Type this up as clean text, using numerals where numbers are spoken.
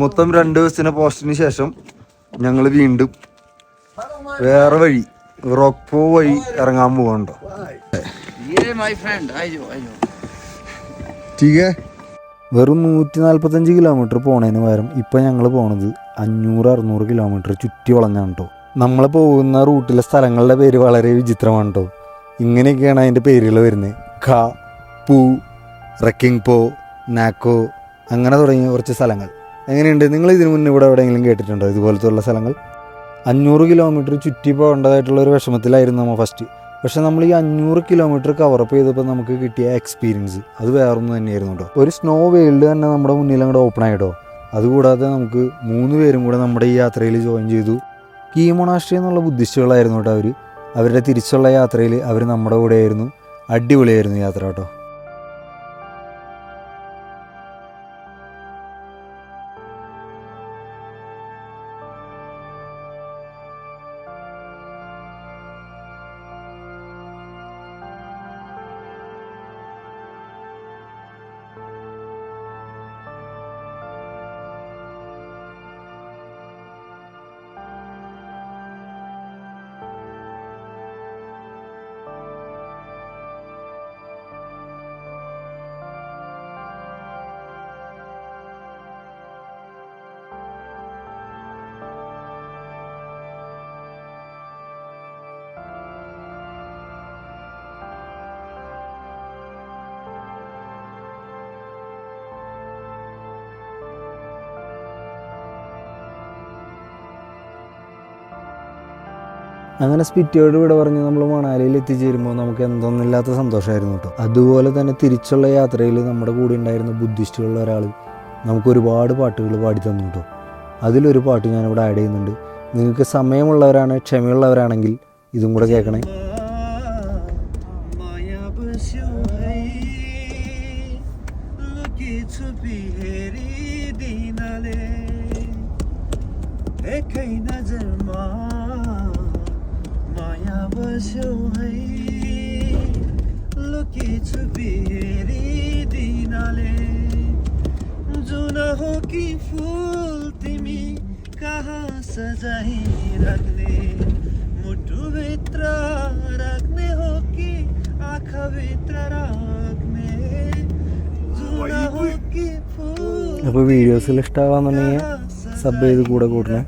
മൊത്തം 2 ദിവസത്തിന് പോസ്റ്റിന് ശേഷം ഞങ്ങൾ വീണ്ടും വേറെ വഴി റോക്പോ വഴി ഇറങ്ങാൻ പോകണ്ടോ. വെറും 145 കിലോമീറ്റർ പോണതിന് പകരം ഇപ്പം ഞങ്ങൾ പോണത് 500-600 കിലോമീറ്റർ ചുറ്റി വളഞ്ഞാണ് കേട്ടോ. നമ്മൾ പോകുന്ന റൂട്ടിലെ സ്ഥലങ്ങളുടെ പേര് വളരെ വിചിത്രമാണ് കേട്ടോ. ഇങ്ങനെയൊക്കെയാണ് അതിൻ്റെ പേരുകൾ വരുന്നത്. ഖ, പു, റക്കിംഗ് പോ, നാക്കോ, അങ്ങനെ തുടങ്ങിയ കുറച്ച് സ്ഥലങ്ങൾ. എങ്ങനെയുണ്ട്? നിങ്ങൾ ഇതിനു മുന്നേ ഇവിടെ എവിടെയെങ്കിലും കേട്ടിട്ടുണ്ടോ ഇതുപോലത്തെ ഉള്ള സ്ഥലങ്ങൾ? 500 കിലോമീറ്റർ ചുറ്റി പോകേണ്ടതായിട്ടുള്ളൊരു വിഷമത്തിലായിരുന്നു നമ്മൾ ഫസ്റ്റ്. പക്ഷെ നമ്മൾ ഈ 500 കിലോമീറ്റർ കവറപ്പ് ചെയ്തപ്പോൾ നമുക്ക് കിട്ടിയ എക്സ്പീരിയൻസ് അത് വേറൊന്നും തന്നെയായിരുന്നു കേട്ടോ. ഒരു സ്നോ വേൾഡ് തന്നെ നമ്മുടെ മുന്നിൽ അങ്ങോട്ട് ഓപ്പൺ ആയിട്ടോ. അതുകൂടാതെ നമുക്ക് 3 പേരും കൂടെ നമ്മുടെ ഈ യാത്രയിൽ ജോയിൻ ചെയ്തു. കീ മൊണാസ്ട്രി എന്നുള്ള ബുദ്ധിസ്റ്റുകളായിരുന്നു കേട്ടോ. അവരുടെ തിരിച്ചുള്ള യാത്രയിൽ അവർ നമ്മുടെ കൂടെ ആയിരുന്നു. അടിപൊളിയായിരുന്നു യാത്ര കേട്ടോ. അങ്ങനെ സ്പിറ്റിയോട് ഇവിടെ പറഞ്ഞ് നമ്മൾ മണാലിയിൽ എത്തിച്ചേരുമ്പോൾ നമുക്ക് എന്തൊന്നില്ലാത്ത സന്തോഷമായിരുന്നു കേട്ടോ. അതുപോലെ തന്നെ തിരിച്ചുള്ള യാത്രയിൽ നമ്മുടെ കൂടെ ഉണ്ടായിരുന്ന ബുദ്ധിസ്റ്റുകളുള്ള ഒരാൾ നമുക്ക് ഒരുപാട് പാട്ടുകൾ പാടി തന്നു കേട്ടോ. അതിലൊരു പാട്ട് ഞാനിവിടെ ആഡ് ചെയ്യുന്നുണ്ട്. നിങ്ങൾക്ക് സമയമുള്ളവരാണ്, ക്ഷമയുള്ളവരാണെങ്കിൽ ഇതും കൂടെ കേൾക്കണേ. फूल तिमी कहाँ सजाई राख्ने, मुटु भित्र राख्ने हो कि आँखा भित्र राख्ने, जुना हो कि फूल. അപ്പോൾ വീഡിയോസിൽ ഇഷ്ടമാവാന്നുണ്ടെങ്കിൽ സബ് ചെയ്ത് കൂടെ കൂട്ടണേ.